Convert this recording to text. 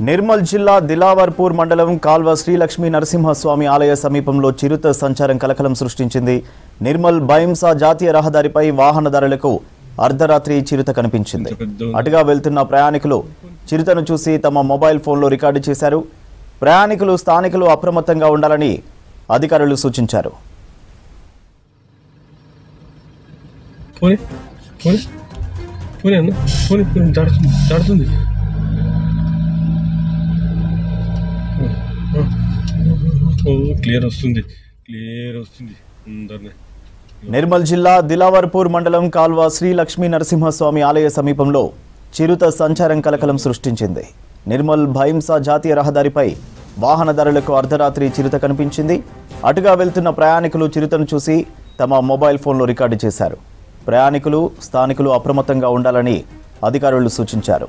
నిర్మల్ జిల్లా దిలావర్పూర్ మండలం కాల్వ శ్రీ లక్ష్మీ నరసింహస్వామి ఆలయ సమీపంలో చిరుత సంచారం కలకలం సృష్టించింది. నిర్మల్ బైంసా జాతీయ రహదారిపై వాహనదారులకు అర్ధరాత్రి చిరుత కనిపించింది. అటుగా వెళ్తున్న ప్రయాణికులు చిరుతను చూసి తమ మొబైల్ ఫోన్లో రికార్డు చేశారు. ప్రయాణికులు స్థానికులు అప్రమత్తంగా ఉండాలని అధికారులు సూచించారు. నిర్మల్ జిల్లా దిలావర్పూర్ మండలం కాల్వ శ్రీ లక్ష్మీ నరసింహస్వామి ఆలయ సమీపంలో చిరుత సంచారం కలకలం సృష్టించింది. నిర్మల్ భైంసా జాతీయ రహదారిపై వాహనదారులకు అర్ధరాత్రి చిరుత కనిపించింది. అటుగా వెళ్తున్న ప్రయాణికులు చిరుతను చూసి తమ మొబైల్ ఫోన్లో రికార్డు చేశారు. ప్రయాణికులు స్థానికులు అప్రమత్తంగా ఉండాలని అధికారులు సూచించారు.